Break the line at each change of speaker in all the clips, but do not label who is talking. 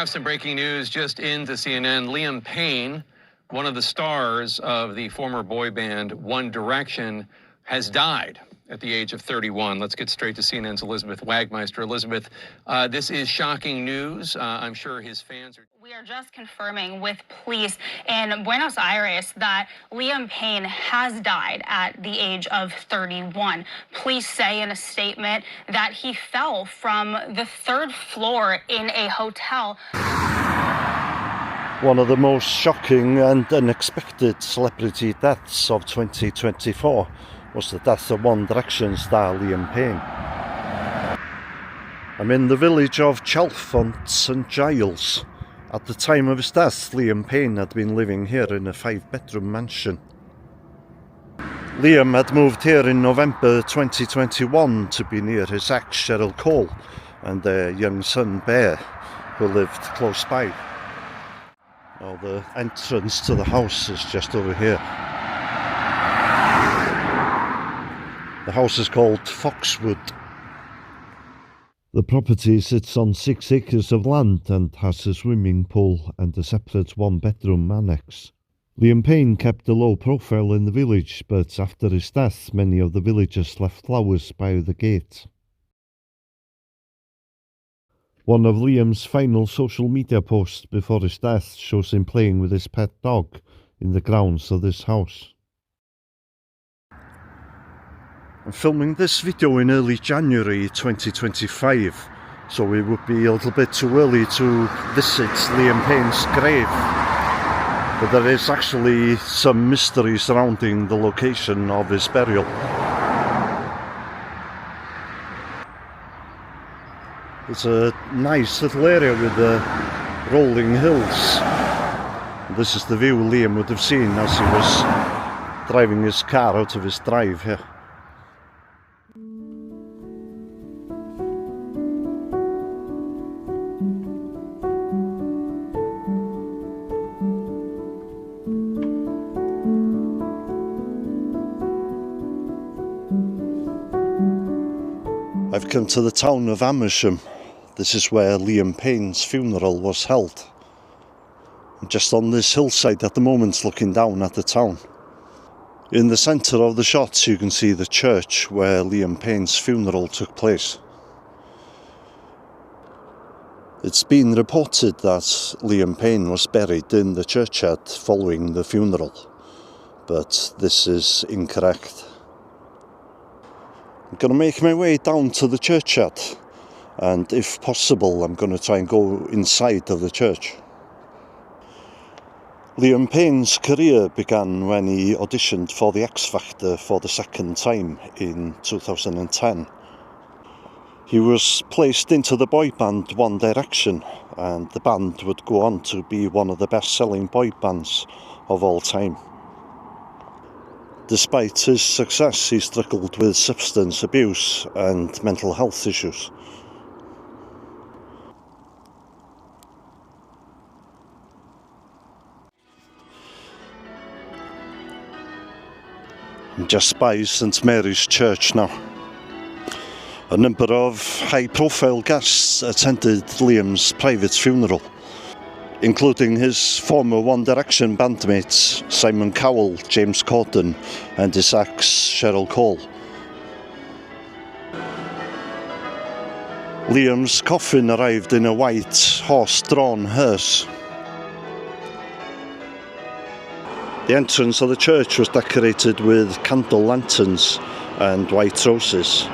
have some breaking news just into CNN. Liam Payne, one of the stars of the former boy band One Direction, has died at the age of 31. Let's get straight to CNN's Elizabeth Wagmeister. Elizabeth, this is shocking news. I'm sure his fans are...
We are just confirming with police in Buenos Aires that Liam Payne has died at the age of 31. Police say in a statement that he fell from the third floor in a hotel.
One of the most shocking and unexpected celebrity deaths of 2024 was the death of One Direction star Liam Payne. I'm in the village of Chalfont St Giles. At the time of his death, Liam Payne had been living here in a 5-bedroom mansion. Liam had moved here in November 2021 to be near his ex Cheryl Cole and their young son Bear, who lived close by. Now the entrance to the house is just over here. The house is called Foxwood. The property sits on 6 acres of land and has a swimming pool and a separate 1-bedroom annex. Liam Payne kept a low profile in the village, but after his death many of the villagers left flowers by the gate. One of Liam's final social media posts before his death shows him playing with his pet dog in the grounds of this house. I'm filming this video in early January 2025, so it would be a little bit too early to visit Liam Payne's grave. But there is actually some mystery surrounding the location of his burial. It's a nice little area with the rolling hills. This is the view Liam would have seen as he was driving his car out of his drive here. I've come to the town of Amersham. This is where Liam Payne's funeral was held. I'm just on this hillside at the moment looking down at the town. In the centre of the shot you can see the church where Liam Payne's funeral took place. It's been reported that Liam Payne was buried in the churchyard following the funeral, but this is incorrect. I'm going to make my way down to the churchyard, and if possible I'm going to try and go inside of the church. Liam Payne's career began when he auditioned for the X Factor for the second time in 2010. He was placed into the boy band One Direction, and the band would go on to be one of the best-selling boy bands of all time. Despite his success, he struggled with substance abuse and mental health issues. I'm just by St Mary's Church now. A number of high-profile guests attended Liam's private funeral, including his former One Direction bandmates Simon Cowell, James Corden and his ex Cheryl Cole. Liam's coffin arrived in a white horse-drawn hearse. The entrance of the church was decorated with candle lanterns and white roses,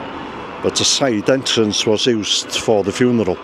but a side entrance was used for the funeral.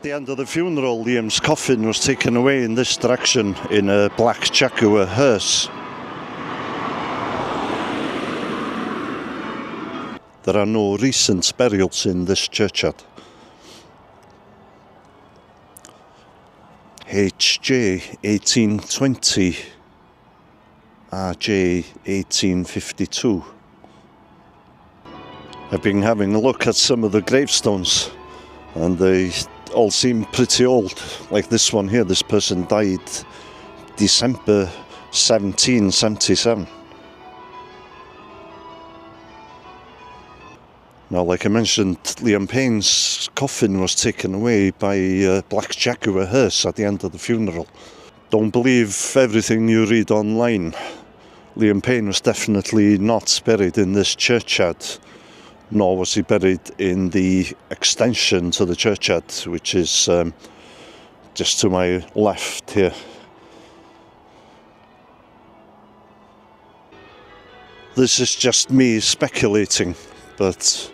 At the end of the funeral, Liam's coffin was taken away in this direction in a black Jaguar hearse. There are no recent burials in this churchyard. HJ 1820, RJ 1852. I've been having a look at some of the gravestones and they all seem pretty old. Like this one here, this person died December 1777. Now, like I mentioned, Liam Payne's coffin was taken away by a black Jaguar hearse at the end of the funeral. Don't believe everything you read online. Liam Payne was definitely not buried in this churchyard, nor was he buried in the extension to the churchyard, which is just to my left here. This is just me speculating, but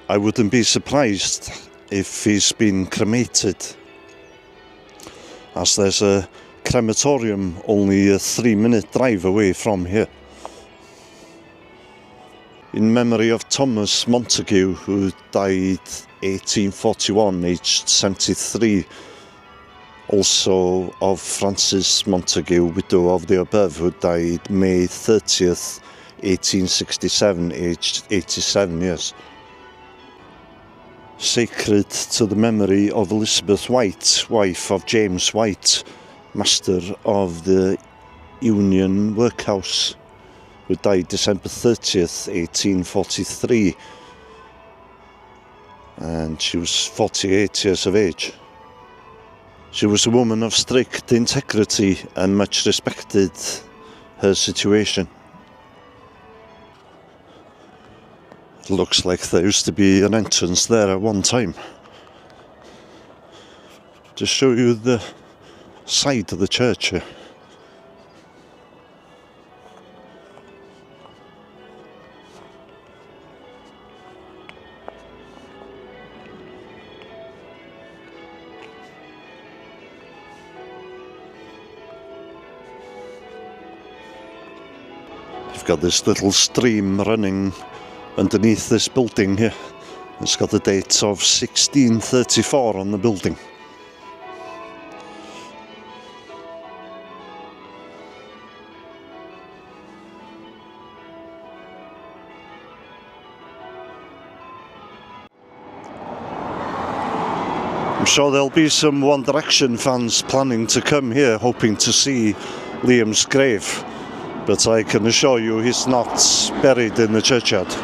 I wouldn't be surprised if he's been cremated, as there's a crematorium only a 3-minute drive away from here. In memory of Thomas Montague, who died 1841, aged 73. Also of Frances Montague, widow of the above, who died May 30th, 1867, aged 87 years. Sacred to the memory of Elizabeth White, wife of James White, master of the Union Workhouse, who died December 30th, 1843, and she was 48 years of age. She was a woman of strict integrity and much respected her situation. It looks like there used to be an entrance there at one time. To show you the side of the church here. You've got this little stream running underneath this building here. It's got the date of 1634 on the building. I'm sure there'll be some One Direction fans planning to come here hoping to see Liam's grave, but I can assure you he's not buried in the churchyard.